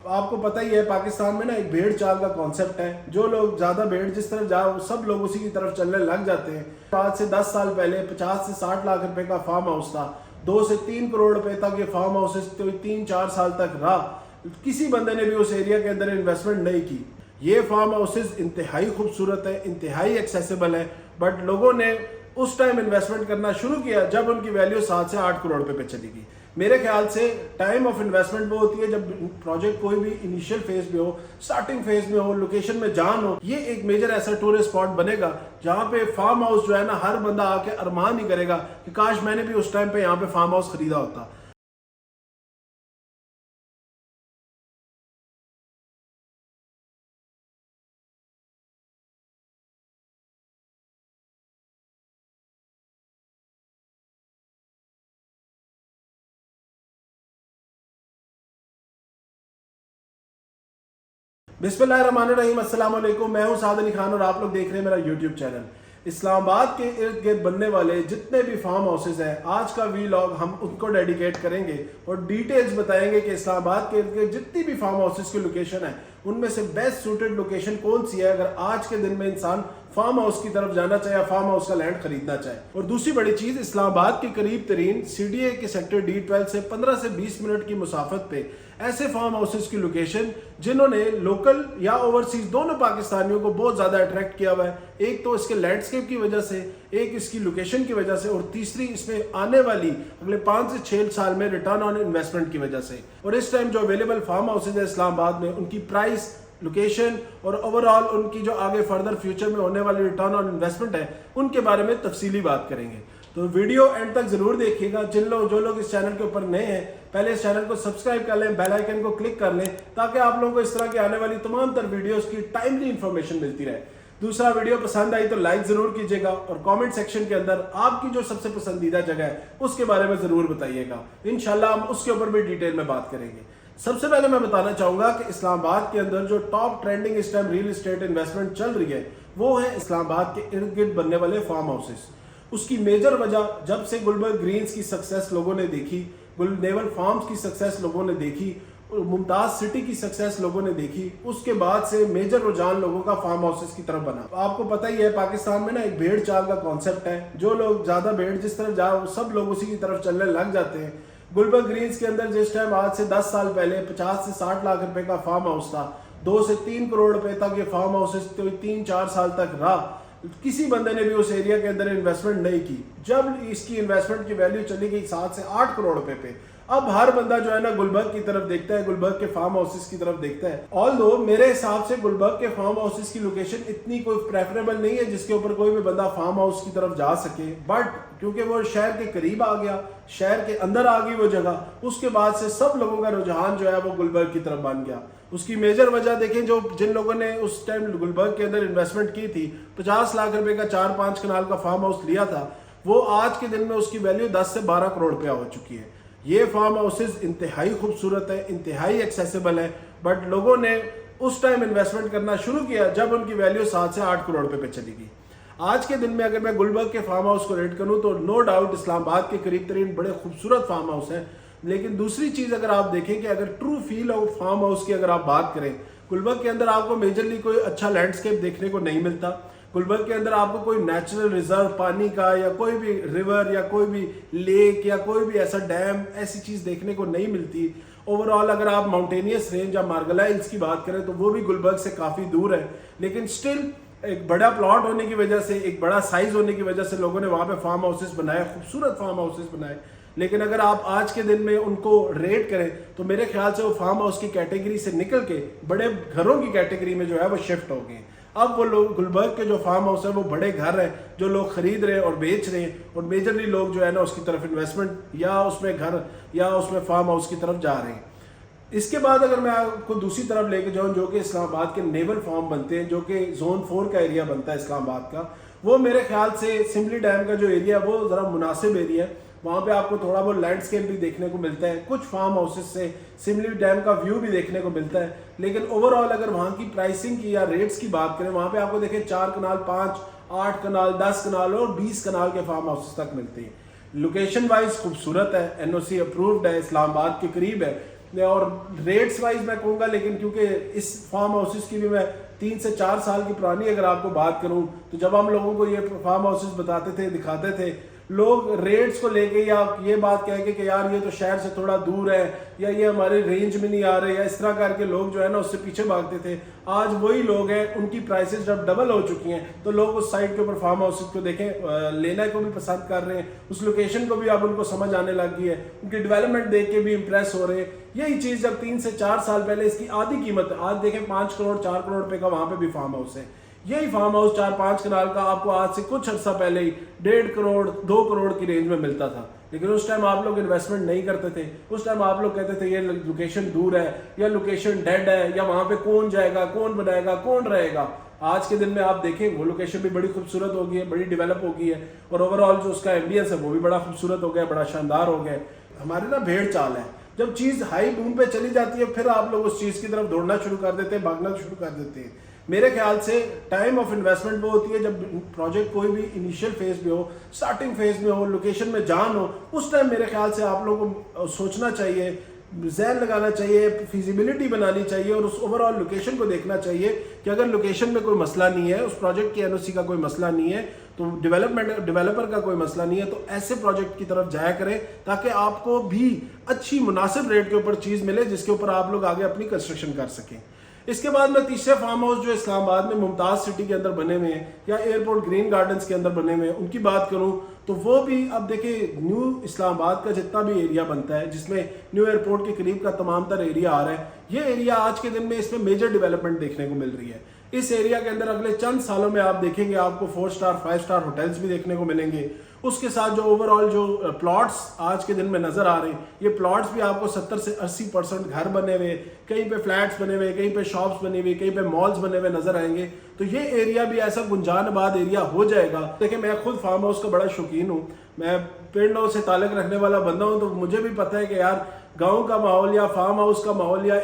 आपको पता ही है पाकिस्तान में ना एक भेड़ चाल का कॉन्सेप्ट है। जो लोग ज्यादा भेड़ जिस तरफ जाओ सब लोग उसी की तरफ चलने लग जाते हैं। आज से 10 साल पहले 50 से 60 लाख रुपए का फार्म हाउस था, 2 से 3 करोड़ रुपए तक ये फार्म हाउसेस तो 3-4 साल तक रहा। किसी बंदे ने भी उस एरिया के अंदर इन्वेस्टमेंट नहीं की। ये फार्म हाउसेस इंतहाई खूबसूरत है, इंतहाई एक्सेसिबल है, बट लोगों ने उस टाइम इन्वेस्टमेंट करना शुरू किया जब उनकी वैल्यू 7 से 8 करोड़ रुपए पे चली गई। मेरे ख्याल से टाइम ऑफ इन्वेस्टमेंट वो होती है जब प्रोजेक्ट कोई भी इनिशियल फेज में हो, स्टार्टिंग फेज में हो, लोकेशन में जान हो। ये एक मेजर ऐसा टूरिस्ट स्पॉट बनेगा जहां पे फार्म हाउस जो है ना, हर बंदा आके अरमान ही करेगा कि काश मैंने भी उस टाइम पे यहाँ पे फार्म हाउस खरीदा होता। बिस्मिल्लाहिर्रहमानिर्रहीम, अस्सलाम वालेकुम। मैं हूं साद अली खान और आप लोग देख रहे हैं मेरा यूट्यूब चैनल। इस्लामाबाद के इर्द गिर्द बनने वाले जितने भी फार्म हाउसेज हैं, आज का वीलॉग हम उनको डेडिकेट करेंगे और डिटेल्स बताएंगे कि इस्लामाबाद के इर्द गिर्द जितनी भी फार्म हाउसेज की लोकेशन है उनमें से बेस्ट सूटेड लोकेशन कौन सी है अगर आज के दिन में इंसान फार्म हाउस की तरफ जाना चाहे या फार्म हाउस का लैंड खरीदना चाहे। और दूसरी बड़ी चीज, इस्लामाबाद के करीब तरीन CDA के सेक्टर D12 से 15 से 20 मिनट की मुसाफत पे ऐसे फार्म हाउसेस की लोकेशन जिन्होंने लोकल या ओवरसीज दोनों पाकिस्तानियों को बहुत ज्यादा अट्रैक्ट किया हुआ है। एक तो इसके लैंडस्केप की वजह से, एक इसकी लोकेशन की वजह से, और तीसरी इसमें आने वाली अगले 5 से 6 साल में रिटर्न ऑन इन्वेस्टमेंट की वजह से। और इस टाइम जो अवेलेबल फार्म हाउसेज है इस्लामाबाद में, उनकी प्राइस, लोकेशन और ओवरऑल उनकी जो आगे फर्दर फ्यूचर में होने वाली रिटर्न ऑन इन्वेस्टमेंट है उनके बारे में तफसीली बात करेंगे। तो वीडियो एंड तक जरूर देखिएगा। जो लोग इस चैनल के ऊपर नए हैं, पहले इस चैनल को सब्सक्राइब कर लें, बेल आइकन को क्लिक कर लें ताकि आप लोगों को इस तरह की आने वाली तमाम तर वीडियोस की टाइमली इंफॉर्मेशन मिलती रहे। दूसरा, वीडियो पसंद आई तो लाइक जरूर कीजिएगा और कमेंट सेक्शन के अंदर आपकी जो सबसे पसंदीदा जगह है उसके बारे में जरूर बताइएगा। इंशाल्लाह हम उसके ऊपर भी डिटेल में बात करेंगे। सबसे पहले मैं बताना चाहूंगा कि इस्लामाबाद के अंदर जो टॉप ट्रेंडिंग इस टाइम रियल एस्टेट इन्वेस्टमेंट चल रही है वो है इस्लामाबाद के इर्द गिर्द बनने वाले फार्म हाउसेस। उसकी मेजर वजह, जब से गुलबर्ग ग्रीन्स की सक्सेस लोगों ने देखी, नेवल फार्म्स की सक्सेस लोगों ने देखी, मुमताज सिटी की सक्सेस लोगों ने देखी, उसके बाद से मेजर रुझान लोगों का फार्म हाउसेस की तरफ बना। आपको पता ही है पाकिस्तान में ना एक भेड़ चाल का कॉन्सेप्ट है। जो लोग ज्यादा भेड़ जिस तरफ जाओ सब लोग उसी की तरफ चलने लग जाते हैं। गुलबर्ग ग्रीन्स के अंदर जिस टाइम आज से 10 साल पहले 50 से 60 लाख रुपए का फार्म हाउस था, 2 से 3 करोड़ रुपए तक ये फार्म हाउसेस तो 3-4 साल तक रहा। किसी बंदे ने भी उस एरिया के अंदर इन्वेस्टमेंट नहीं की। जब इसकी इन्वेस्टमेंट की वैल्यू चली गई 7 से 8 करोड़ रुपए पे, अब हर बंदा जो है ना गुलबर्ग की तरफ देखता है, गुलबर्ग के फार्म हाउसेस की तरफ देखता है। ऑल्दो मेरे हिसाब से गुलबर्ग के फार्म हाउसेस की लोकेशन इतनी कोई प्रेफरेबल नहीं है जिसके ऊपर कोई भी बंदा फार्म हाउस की तरफ जा सके, बट क्योंकि वो शहर के करीब आ गया, शहर के अंदर आ गई वो जगह, उसके बाद से सब लोगों का रुझान जो है वो गुलबर्ग की तरफ बन गया। उसकी मेजर वजह देखें, जिन लोगों ने उस टाइम गुलबर्ग के अंदर इन्वेस्टमेंट की थी, 50 लाख रुपए का 4-5 कनाल का फार्म हाउस लिया था, वो आज के दिन में उसकी वैल्यू 10 से 12 करोड़ रुपया हो चुकी है। ये फार्म हाउसेज इंतहाई खूबसूरत है, इंतहाई एक्सेसिबल है, बट लोगों ने उस टाइम इन्वेस्टमेंट करना शुरू किया जब उनकी वैल्यू 7 से 8 करोड़ रुपए पे चली गई। आज के दिन में अगर मैं गुलबर्ग के फार्म हाउस को रेट करूं तो नो डाउट इस्लामाबाद के करीब तरीन बड़े खूबसूरत फार्म हाउस हैं। लेकिन दूसरी चीज अगर आप देखें कि अगर true feel of farm house की अगर आप बात करें, गुलबर्ग के अंदर आपको मेजरली कोई अच्छा लैंडस्केप देखने को नहीं मिलता। गुलबर्ग के अंदर आपको कोई नेचुरल रिजर्व पानी का या कोई भी रिवर या कोई भी लेक या कोई भी ऐसा डैम, ऐसी चीज देखने को नहीं मिलती। ओवरऑल अगर आप माउंटेनियस रेंज या मार्गला हिल्स की बात करें तो वो भी गुलबर्ग से काफी दूर है, लेकिन स्टिल एक बड़ा प्लॉट होने की वजह से, एक बड़ा साइज होने की वजह से लोगों ने वहां पे फार्म हाउसेस बनाए, खूबसूरत फार्म हाउसेस बनाए। लेकिन अगर आप आज के दिन में उनको रेट करें तो मेरे ख्याल से वो फार्म हाउस की कैटेगरी से निकल के बड़े घरों की कैटेगरी में जो है वो शिफ्ट हो गए। अब वो लोग गुलबर्ग के जो फार्म हाउस है वो बड़े घर हैं जो लोग खरीद रहे हैं और बेच रहे हैं, और मेजरली लोग जो है ना उसकी तरफ इन्वेस्टमेंट या उसमें घर या उसमें फार्म हाउस की तरफ जा रहे हैं। इसके बाद अगर मैं आपको दूसरी तरफ लेके जाऊं, जो कि इस्लामाबाद के नेवल फार्म बनते हैं, जो कि जोन 4 का एरिया बनता है इस्लामाबाद का, वो मेरे ख्याल से सिमली डैम का जो एरिया है वो जरा मुनासिब एरिया है। वहाँ पे आपको थोड़ा बहुत लैंडस्केप भी देखने को मिलता है, कुछ फार्म हाउसेस से सिमली डैम का व्यू भी देखने को मिलता है। लेकिन ओवरऑल अगर वहाँ की प्राइसिंग की या रेट्स की बात करें, वहाँ पे आपको देखें 4 कनाल, 5, 8 कनाल, 10 कनाल और 20 कनाल के फार्म हाउसेस तक मिलते हैं। लोकेशन वाइज खूबसूरत है, NOC अप्रूव्ड है, इस्लामाबाद के करीब है, और रेट्स वाइज मैं कहूँगा, लेकिन क्योंकि इस फार्म हाउसेस की भी मैं 3 से 4 साल की पुरानी अगर आपको बात करूं, तो जब हम लोगों को ये फार्म हाउसेस बताते थे, दिखाते थे, लोग रेट्स को लेके या ये बात कह के कि यार ये तो शहर से थोड़ा दूर है या ये हमारे रेंज में नहीं आ रहे, या इस तरह करके लोग जो है ना उससे पीछे भागते थे। आज वही लोग हैं, उनकी प्राइसेस जब डबल हो चुकी हैं, तो लोग उस साइड के ऊपर फार्म हाउसेस को देखें, लेना को भी पसंद कर रहे हैं, उस लोकेशन को भी अब उनको समझ आने लग गई है, उनकी डेवलपमेंट देख के भी इंप्रेस हो रहे हैं। यही चीज़ जब 3 से 4 साल पहले इसकी आधी कीमत, आज देखें 5 करोड़ 4 करोड़ रुपए का वहाँ पे भी फार्म हाउस है। यही फार्म हाउस 4-5 कनाल का आपको आज से कुछ अर्सा पहले ही 1.5 करोड़ 2 करोड़ की रेंज में मिलता था। लेकिन उस टाइम आप लोग इन्वेस्टमेंट नहीं करते थे, उस टाइम आप लोग कहते थे ये लोकेशन दूर है या लोकेशन डेड है या वहाँ पे कौन जाएगा, कौन बनाएगा, कौन रहेगा। आज के दिन में आप देखें वो लोकेशन भी बड़ी खूबसूरत हो गई है, बड़ी डेवलप हो गई है, और ओवरऑल जो उसका एम्बियंस है वो भी बड़ा खूबसूरत हो गया, बड़ा शानदार हो गया। हमारे ना भेड़ चाल है, जब चीज़ हाई बूम पे चली जाती है फिर आप लोग उस चीज़ की तरफ दौड़ना शुरू कर देते हैं, भागना शुरू कर देते हैं। मेरे ख्याल से टाइम ऑफ इन्वेस्टमेंट वो होती है जब प्रोजेक्ट कोई भी इनिशियल फेज में हो, स्टार्टिंग फेज में हो, लोकेशन में जान हो, उस टाइम मेरे ख्याल से आप लोगों को सोचना चाहिए, जहन लगाना चाहिए, फिजिबिलिटी बनानी चाहिए और उस ओवरऑल लोकेशन को देखना चाहिए कि अगर लोकेशन में कोई मसला नहीं है, उस प्रोजेक्ट की एनओसी का कोई मसला नहीं है, तो डेवलपर का कोई मसला नहीं है, तो ऐसे प्रोजेक्ट की तरफ जाया करें ताकि आपको भी अच्छी मुनासिब रेट के ऊपर चीज़ मिले जिसके ऊपर आप लोग आगे अपनी कंस्ट्रक्शन कर सकें। इसके बाद में तीसरे फार्म हाउस जो इस्लामाबाद में मुमताज़ सिटी के अंदर बने हुए हैं या एयरपोर्ट ग्रीन गार्डन्स के अंदर बने हुए हैं, उनकी बात करूं तो वो भी अब देखिए न्यू इस्लामाबाद का जितना भी एरिया बनता है जिसमें न्यू एयरपोर्ट के करीब का तमाम तर एरिया आ रहा है, ये एरिया आज के दिन में इसमें मेजर डेवलपमेंट देखने को मिल रही है। इस एरिया के अंदर अगले चंद सालों में आप देखेंगे आपको 4 स्टार 5 स्टार होटल्स भी देखने को मिलेंगे। उसके साथ जो ओवरऑल जो प्लॉट्स आज के दिन में नजर आ रहे हैं, ये प्लॉट्स भी आपको 70 से 80% घर बने हुए, कहीं पे फ्लैट्स बने हुए, कहीं पे शॉप्स बनी हुई, कहीं पे मॉल्स बने हुए नजर आएंगे। तो ये एरिया भी ऐसा गुंजानबाद एरिया हो जाएगा। देखिए मैं खुद फार्म हाउस का बड़ा शौकीन हूँ, मैं पेड़ से ताल्लुक रखने वाला बंदा हूँ, तो मुझे भी पता है कि यार गाँव का माहौल या फार्म हाउस का माहौल या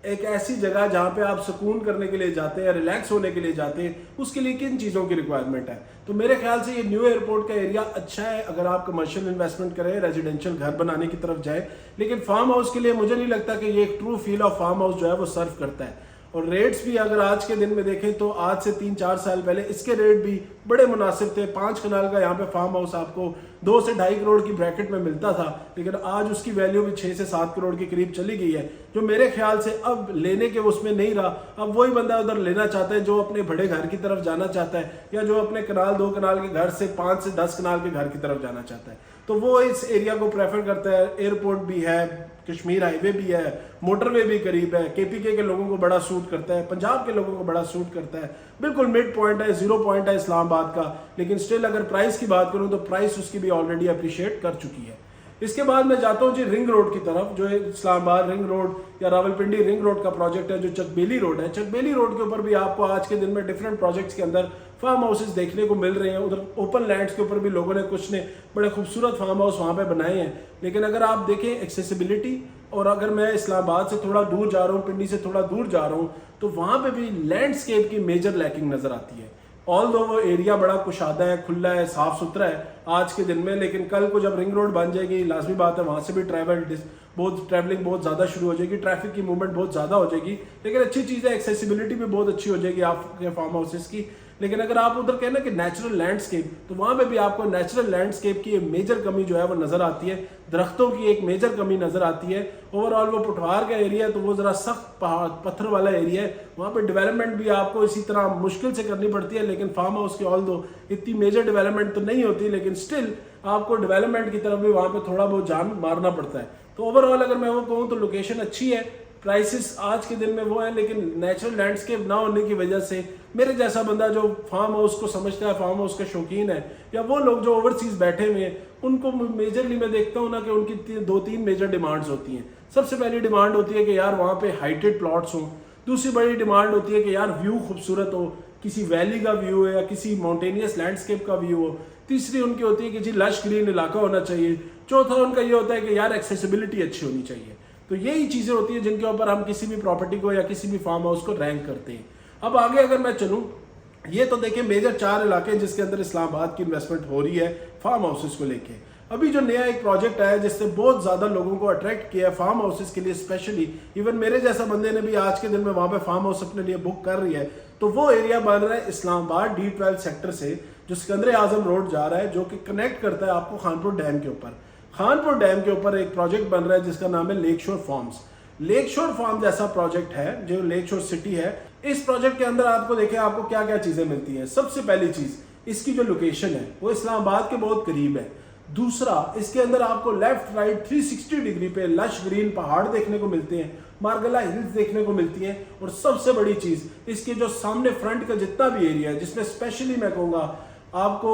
एक ऐसी जगह जहाँ पे आप सुकून करने के लिए जाते हैं, रिलैक्स होने के लिए जाते हैं, उसके लिए किन चीज़ों की रिक्वायरमेंट है। तो मेरे ख्याल से ये न्यू एयरपोर्ट का एरिया अच्छा है अगर आप कमर्शियल इन्वेस्टमेंट करें, रेजिडेंशियल घर बनाने की तरफ जाए, लेकिन फार्म हाउस के लिए मुझे नहीं लगता कि ये एक true feel of farm house जो है वो सर्व करता है। और रेट्स भी अगर आज के दिन में देखें तो आज से 3-4 साल पहले इसके रेट भी बड़े मुनासिब थे। 5 कनाल का यहाँ पे फार्म हाउस आपको 2 से 2.5 करोड़ की ब्रैकेट में मिलता था, लेकिन आज उसकी वैल्यू भी 6 से 7 करोड़ के करीब चली गई है, जो मेरे ख्याल से अब लेने के उसमें नहीं रहा। अब वही बंदा उधर लेना चाहता है जो अपने बड़े घर की तरफ जाना चाहता है या जो अपने कनाल 2 कनाल के घर से 5 से 10 कनाल के घर की तरफ जाना चाहता है, तो वो इस एरिया को प्रेफर करता है। एयरपोर्ट भी है, कश्मीर हाईवे भी है, मोटरवे भी करीब है, केपीके के लोगों को बड़ा सूट करता है, पंजाब के लोगों को बड़ा सूट करता है, बिल्कुल मिड पॉइंट है, 0 पॉइंट है इस्लामाबाद का। लेकिन स्टिल अगर प्राइस की बात करूं तो प्राइस उसकी भी ऑलरेडी अप्रिशिएट कर चुकी है। इसके बाद मैं जाता हूं जी रिंग रोड की तरफ, जो इस्लामाबाद रिंग रोड या रावलपिंडी रिंग रोड का प्रोजेक्ट है, जो चकबेली रोड है। चकबेली रोड के ऊपर भी आपको आज के दिन में डिफरेंट प्रोजेक्ट्स के अंदर फार्म हाउसेस देखने को मिल रहे हैं। उधर ओपन लैंड्स के ऊपर भी लोगों ने कुछ ने बड़े खूबसूरत फार्म हाउस वहाँ पे बनाए हैं। लेकिन अगर आप देखें एक्सेसिबिलिटी, और अगर मैं इस्लामाबाद से थोड़ा दूर जा रहा हूँ, पिंडी से थोड़ा दूर जा रहा हूँ, तो वहाँ पे भी लैंडस्केप की मेजर लैकिंग नजर आती है। ऑल दो वो एरिया बड़ा कुशादा है, खुला है, साफ सुथरा है आज के दिन में, लेकिन कल को जब रिंग रोड बन जाएगी, लाजमी बात है वहाँ से भी ट्रैवलिंग बहुत ज़्यादा शुरू हो जाएगी, ट्रैफिक की मूवमेंट बहुत ज़्यादा हो जाएगी। लेकिन अच्छी चीज़ है, एक्सेसिबिलिटी भी बहुत अच्छी हो जाएगी आपके फार्म हाउसेस की। लेकिन अगर आप उधर कहना कि नेचुरल लैंडस्केप, तो वहाँ पे भी आपको नेचुरल लैंडस्केप की मेजर कमी जो है वो नज़र आती है, दरख्तों की एक मेजर कमी नज़र आती है। ओवरऑल वो पुठवार का एरिया है, तो वो ज़रा सख्त पहाड़ पत्थर वाला एरिया है, वहाँ पे डेवलपमेंट भी आपको इसी तरह मुश्किल से करनी पड़ती है। लेकिन फार्म हाउस की ऑल दो इतनी मेजर डेवलपमेंट तो नहीं होती, लेकिन स्टिल आपको डेवलपमेंट की तरफ भी वहाँ पे थोड़ा बहुत जान मारना पड़ता है। तो ओवरऑल अगर मैं वो कहूँ तो लोकेशन अच्छी है, प्राइसेस आज के दिन में वो है, लेकिन नेचुरल लैंडस्केप ना होने की वजह से मेरे जैसा बंदा जो फार्म हाउस को समझता है, फार्म हाउस का शौकीन है, या वो लोग जो ओवरसीज बैठे हुए हैं, उनको मेजरली मैं देखता हूँ ना कि उनकी 2-3 मेजर डिमांड्स होती हैं। सबसे पहली डिमांड होती है कि यार वहाँ पे हाइटेड प्लॉट्स हों। दूसरी बड़ी डिमांड होती है कि यार व्यू खूबसूरत हो, किसी वैली का व्यू है या किसी माउंटेनियस लैंडस्केप का व्यू हो। तीसरी उनकी होती है कि जी लश ग्रीन इलाका होना चाहिए। चौथा उनका ये होता है कि यार एक्सेसिबिलिटी अच्छी होनी चाहिए। तो यही चीज़ें होती हैं जिनके ऊपर हम किसी भी प्रॉपर्टी को या किसी भी फार्म हाउस को रैंक करते हैं। अब आगे अगर मैं चलूँ, ये तो देखिए मेजर 4 इलाके जिसके अंदर इस्लामाबाद की इन्वेस्टमेंट हो रही है फार्म हाउसेस को लेके। अभी जो नया एक प्रोजेक्ट आया जिससे बहुत ज़्यादा लोगों को अट्रैक्ट किया फार्म हाउसेस के लिए स्पेशली, इवन मेरे जैसा बंदे ने भी आज के दिन में वहाँ पे फार्म हाउस अपने लिए बुक कर रही है, तो वो एरिया बन रहा है इस्लामाबाद D12 सेक्टर से जो सिकंदर आजम रोड जा रहा है, जो कि कनेक्ट करता है आपको खानपुर डैम के ऊपर। खानपुर डैम के ऊपर एक प्रोजेक्ट बन रहा है जिसका नाम है लेक शोर फार्म्स। लेक शोर फार्म जैसा प्रोजेक्ट है जो लेक शोर सिटी है। इस प्रोजेक्ट के अंदर आपको देखें आपको क्या क्या चीजें मिलती हैं। सबसे पहली चीज इसकी जो लोकेशन है वो इस्लामाबाद के बहुत करीब है। दूसरा, इसके अंदर आपको लेफ्ट राइट 360 डिग्री पे लश ग्रीन पहाड़ देखने को मिलते हैं, मार्गला हिल्स देखने को मिलती हैं, और सबसे बड़ी चीज इसके जो सामने फ्रंट का जितना भी एरिया है जिसमें स्पेशली मैं कहूंगा आपको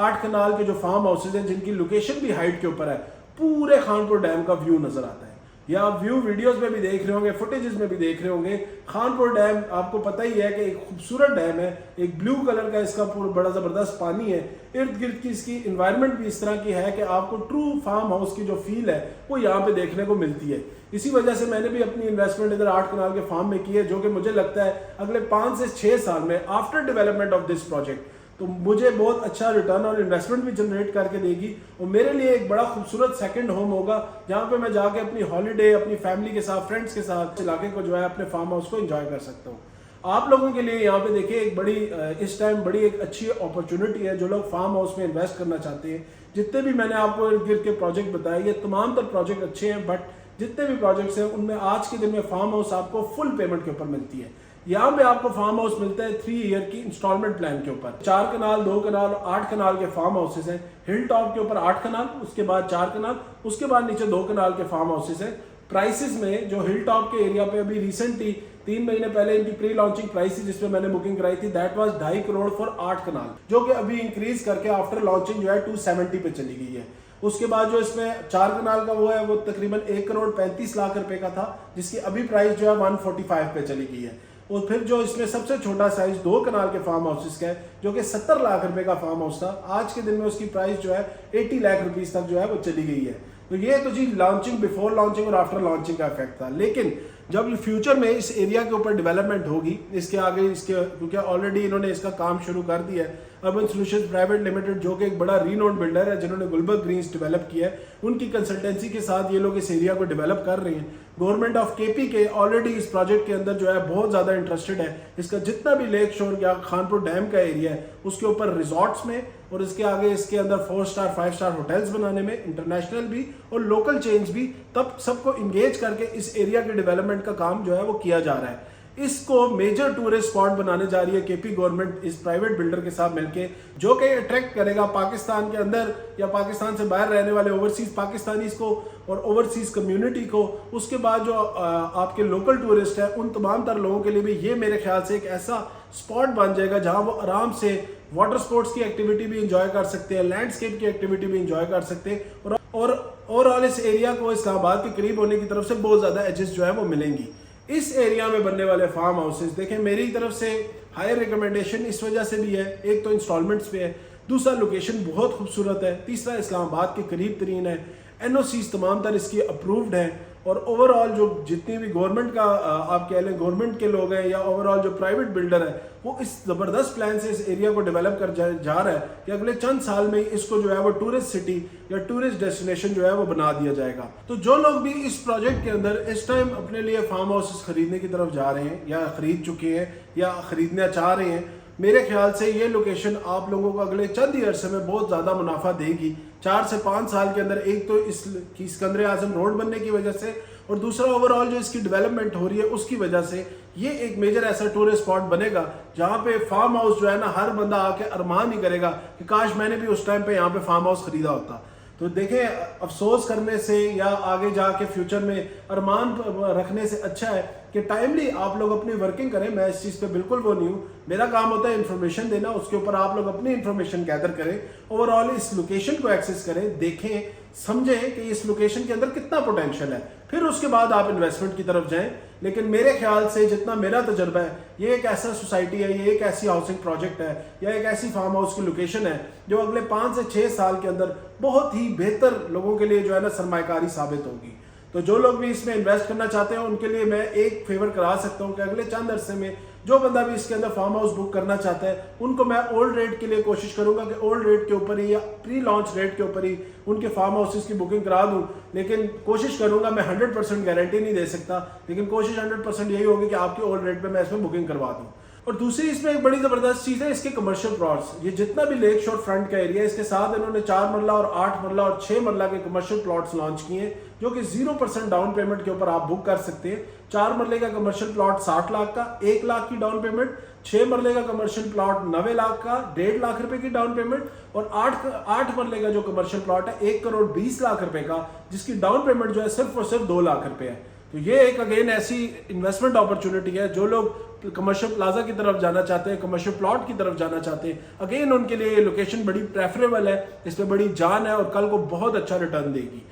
8 कनाल के जो फार्म हाउसेज हैं जिनकी लोकेशन भी हाइट के ऊपर है, पूरे खानपुर डैम का व्यू नजर आता है। या व्यू वीडियोस में भी देख रहे होंगे, फुटेजेस में भी देख रहे होंगे। खानपुर डैम आपको पता ही है कि एक खूबसूरत डैम है, एक ब्लू कलर का इसका पूरा बड़ा जबरदस्त पानी है, इर्द गिर्द की इसकी इन्वायरमेंट भी इस तरह की है कि आपको ट्रू फार्म हाउस की जो फील है वो यहाँ पे देखने को मिलती है। इसी वजह से मैंने भी अपनी इन्वेस्टमेंट इधर 8 कनाल के फार्म में की है, जो कि मुझे लगता है अगले 5 से 6 साल में after development of this project तो मुझे बहुत अच्छा रिटर्न और इन्वेस्टमेंट भी जनरेट करके देगी, और मेरे लिए एक बड़ा खूबसूरत सेकंड होम होगा जहाँ पे मैं जाके अपनी हॉलीडे अपनी फैमिली के साथ, फ्रेंड्स के साथ इलाके को जो है अपने फार्म हाउस को एंजॉय कर सकता हूँ। आप लोगों के लिए यहाँ पे देखिए एक बड़ी इस टाइम बड़ी एक अच्छी अपॉर्चुनिटी है जो लोग फार्म हाउस में इन्वेस्ट करना चाहते हैं। जितने भी मैंने आपको इर्द गिर्द के प्रोजेक्ट बताए ये तमाम तर प्रोजेक्ट अच्छे हैं, बट जितने भी प्रोजेक्ट्स हैं उनमें आज के दिन में फार्म हाउस आपको फुल पेमेंट के ऊपर मिलती है। यहाँ पे आपको फार्म हाउस मिलता है 3 ईयर की इंस्टॉलमेंट प्लान के ऊपर। 4 कनाल, 2 कनाल, 8 कनाल के फार्म हाउसेस हैं। हिल टॉप के ऊपर 8 कनाल, उसके बाद 4 कनाल, उसके बाद नीचे 2 कनाल के फार्म हाउसेस हैं। प्राइसेस में जो हिल टॉप के एरिया पे अभी रिसेंटली 3 महीने पहले इनकी प्री लॉन्चिंग प्राइस थी जिसमें मैंने बुकिंग कराई थी, दैट वाज 2.5 करोड़ फॉर 8 कनाल, जो कि अभी इंक्रीज करके आफ्टर लॉन्चिंग जो है 270 पे चली गई है। उसके बाद जो इसमें 4 कनाल का वो है वो तकरीबन 1 करोड़ 35 लाख रुपए का था, जिसकी अभी प्राइस जो है 145 पे चली गई है। और फिर जो इसमें सबसे छोटा साइज 2 कनाल के फार्म हाउसेस का है जो कि 70 लाख रुपए का फार्म हाउस था, आज के दिन में उसकी प्राइस जो है 80 लाख रुपीस तक जो है वो चली गई है। तो ये तो जी लॉन्चिंग, बिफोर लॉन्चिंग और आफ्टर लॉन्चिंग का इफेक्ट था। लेकिन जब फ्यूचर में इस एरिया के ऊपर डेवलपमेंट होगी, इसके आगे इसके क्योंकि ऑलरेडी इन्होंने इसका काम शुरू कर दिया है, अर्बन सॉल्यूशंस प्राइवेट लिमिटेड जो कि एक बड़ा रीनोन बिल्डर है जिन्होंने गुलबर्ग ग्रीन्स डेवलप किया है, उनकी कंसल्टेंसी के साथ ये लोग इस एरिया को डेवलप कर रहे हैं। गवर्नमेंट ऑफ KP के ऑलरेडी इस प्रोजेक्ट के अंदर जो है बहुत ज़्यादा इंटरेस्टेड है। इसका जितना भी लेक शोर या खानपुर डैम का एरिया है उसके ऊपर रिजॉर्ट्स में और इसके आगे इसके अंदर 4 स्टार 5 स्टार होटल्स बनाने में, इंटरनेशनल भी और लोकल चेन्स भी, तब सबको इंगेज करके इस एरिया के डेवलपमेंट का काम जो है वो किया जा रहा है। इसको मेजर टूरिस्ट स्पॉट बनाने जा रही है KP गवर्नमेंट इस प्राइवेट बिल्डर के साथ मिलके, जो कि अट्रैक्ट करेगा पाकिस्तान के अंदर या पाकिस्तान से बाहर रहने वाले ओवरसीज पाकिस्तानीज को और ओवरसीज कम्युनिटी को। उसके बाद जो आपके लोकल टूरिस्ट है उन तमाम तर लोगों के लिए भी ये मेरे ख्याल से एक ऐसा स्पॉट बन जाएगा जहां वो आराम से वाटर स्पोर्ट्स की एक्टिविटी भी इंजॉय कर सकते हैं, लैंडस्केप की एक्टिविटी भी इंजॉय कर सकते हैं, और ओवरऑल इस एरिया को इस्लामाबाद के करीब होने की तरफ से बहुत ज़्यादा एजेस जो है वो मिलेंगी। इस एरिया में बनने वाले फार्म हाउसेस देखें मेरी तरफ से हायर रिकमेंडेशन इस वजह से भी है, एक तो इंस्टॉलमेंट्स पे है, दूसरा लोकेशन बहुत खूबसूरत है, तीसरा इस्लामाबाद के करीब तरीन है, NOCs तमाम तर इसकी अप्रूव्ड हैं, और ओवरऑल जो जितनी भी गवर्नमेंट का आप कह लें गवर्नमेंट के लोग हैं या ओवरऑल जो प्राइवेट बिल्डर है वो इस ज़बरदस्त प्लान से इस एरिया को डेवलप कर जा रहा है कि अगले चंद साल में इसको जो है वो टूरिस्ट सिटी या टूरिस्ट डेस्टिनेशन जो है वो बना दिया जाएगा। तो जो लोग भी इस प्रोजेक्ट के अंदर इस टाइम अपने लिए फार्म हाउसेस खरीदने की तरफ जा रहे हैं या खरीद चुके हैं या खरीदना चाह रहे हैं, मेरे ख्याल से ये लोकेशन आप लोगों को अगले चंद ही अरसे में बहुत ज़्यादा मुनाफा देगी। 4 से 5 साल के अंदर एक तो इसकी सिकंदर आजम रोड बनने की वजह से और दूसरा ओवरऑल जो इसकी डेवलपमेंट हो रही है उसकी वजह से ये एक मेजर ऐसा टूरिस्ट स्पॉट बनेगा जहाँ पे फार्म हाउस जो है ना हर बंदा आके अरमान ही करेगा कि काश मैंने भी उस टाइम पे यहाँ पे फार्म हाउस खरीदा होता। तो देखें अफसोस करने से या आगे जाके फ्यूचर में अरमान रखने से अच्छा है कि टाइमली आप लोग अपनी वर्किंग करें। मैं इस चीज़ पे बिल्कुल वो नहीं हूँ, मेरा काम होता है इन्फॉर्मेशन देना, उसके ऊपर आप लोग अपनी इन्फॉर्मेशन गैदर करें, ओवरऑल इस लोकेशन को एक्सेस करें, देखें समझें कि इस लोकेशन के अंदर कितना पोटेंशियल है, फिर उसके बाद आप इन्वेस्टमेंट की तरफ जाएं। लेकिन मेरे ख्याल से जितना मेरा तजर्बा है ये एक ऐसा सोसाइटी है, ये एक ऐसी हाउसिंग प्रोजेक्ट है या एक ऐसी फार्म हाउस की लोकेशन है जो अगले 5 से 6 साल के अंदर बहुत ही बेहतर लोगों के लिए जो है ना सरमायाकारी साबित होगी। तो जो लोग भी इसमें इन्वेस्ट करना चाहते हैं उनके लिए मैं एक फेवर करा सकता हूँ कि अगले चंद अरसे में जो बंदा भी इसके अंदर फार्म हाउस बुक करना चाहता है उनको मैं ओल्ड रेट के लिए कोशिश करूंगा कि ओल्ड रेट के ऊपर ही या प्री लॉन्च रेट के ऊपर ही उनके फार्म हाउसेस की बुकिंग करा दूं। लेकिन कोशिश करूंगा, मैं 100% गारंटी नहीं दे सकता, लेकिन कोशिश 100% यही होगी कि आपकी ओल्ड रेट पे मैं इसमें बुकिंग करवा दूं। और दूसरी इसमें एक बड़ी जबरदस्त चीज है इसके कमर्शियल प्लॉट्स। ये जितना भी लेक शोर फ्रंट का एरिया है इसके साथ इन्होंने 4 मरला और 8 मरला और 6 मरला के कमर्शियल प्लॉट्स लॉन्च किए हैं जो कि 0% डाउन पेमेंट के ऊपर आप बुक कर सकते हैं। 4 मरले का कमर्शियल प्लॉट 60 लाख का, 1 लाख की डाउन पेमेंट। 6 मरले का कमर्शियल प्लॉट 90 लाख का, 1.5 लाख रुपए की डाउन पेमेंट। और 8 मरले का जो कमर्शियल प्लॉट है 1 करोड़ 20 लाख रुपए का, जिसकी डाउन पेमेंट जो है सिर्फ और सिर्फ 2 लाख रुपए है। तो ये एक अगेन ऐसी इन्वेस्टमेंट अपॉर्चुनिटी है जो लोग कमर्शियल प्लाजा की तरफ जाना चाहते हैं, कमर्शियल प्लॉट की तरफ जाना चाहते हैं, अगेन उनके लिए ये लोकेशन बड़ी प्रेफरेबल है, इसमें बड़ी जान है और कल को बहुत अच्छा रिटर्न देगी।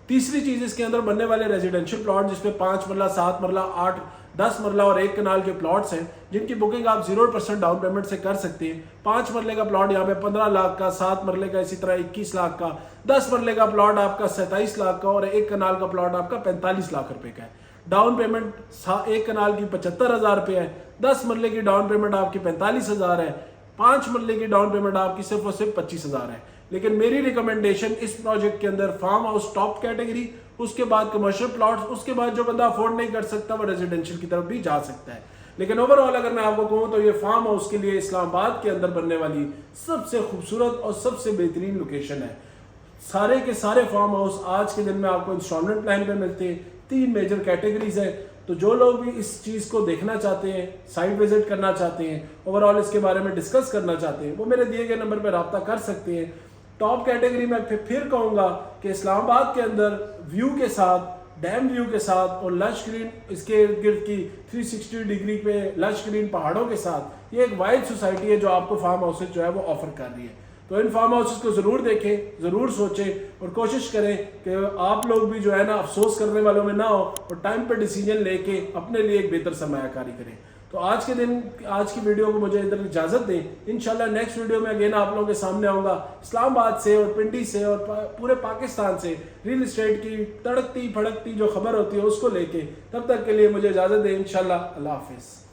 तीसरी चीज इसके अंदर बनने वाले रेजिडेंशियल प्लॉट जिसमें 5 मरला, 7 मरला, 8, 10 मरला और 1 कनाल के प्लॉट्स हैं जिनकी बुकिंग आप 0% डाउन पेमेंट से कर सकते हैं। 5 मरले का प्लॉट यहाँ पे 15 लाख का, 7 मरले का इसी तरह 21 लाख का, 10 मरले का प्लॉट आपका 27 लाख का और 1 कनाल का प्लॉट आपका 45 लाख रुपए का है। डाउन पेमेंट 1 कनाल की 75,000 रुपये है, 10 मरले की डाउन पेमेंट आपकी 45,000 है, 5 मरले की डाउन पेमेंट आपकी सिर्फ और सिर्फ 25,000 है। लेकिन मेरी रिकमेंडेशन इस प्रोजेक्ट के अंदर फार्म हाउस टॉप कैटेगरी, उसके बाद कमर्शियल प्लॉट्स, उसके बाद जो बंदा अफोर्ड नहीं कर सकता वो रेजिडेंशियल की तरफ भी जा सकता है। लेकिन ओवरऑल अगर मैं आपको कहूँ तो ये फार्म हाउस के लिए इस्लामाबाद के अंदर बनने वाली सबसे खूबसूरत और सबसे बेहतरीन लोकेशन है। सारे के सारे फार्म हाउस आज के दिन में आपको इंस्टॉलमेंट प्लान पे मिलते हैं। 3 मेजर कैटेगरीज है। तो जो लोग भी इस चीज़ को देखना चाहते हैं, साइट विजिट करना चाहते हैं, ओवरऑल इसके बारे में डिस्कस करना चाहते हैं, वो मेरे दिए गए नंबर पर रब्ता कर सकते हैं। टॉप कैटेगरी में फिर कहूँगा कि इस्लामाबाद के अंदर व्यू के साथ, डैम व्यू के साथ और लश ग्रीन इसके इर्द गिर्द की 360 डिग्री पे लश ग्रीन पहाड़ों के साथ ये एक वाइड सोसाइटी है जो आपको फार्म हाउसेज जो है वो ऑफर कर रही है। तो इन फार्म हाउसेस को ज़रूर देखें, ज़रूर सोचें और कोशिश करें कि आप लोग भी जो है ना अफसोस करने वालों में ना हो और टाइम पे डिसीजन लेके अपने लिए एक बेहतर सरमायाकारी करें। तो आज के दिन, आज की वीडियो को मुझे इधर इजाज़त दें। इंशाल्लाह नेक्स्ट वीडियो में अगेन आप लोगों के सामने आऊँगा इस्लामाबाद से और पिंडी से और पूरे पाकिस्तान से रियल इस्टेट की तड़कती फड़कती जो खबर होती है उसको लेके। तब तक के लिए मुझे इजाज़त दें। इंशाल्लाह, अल्लाह हाफिज़।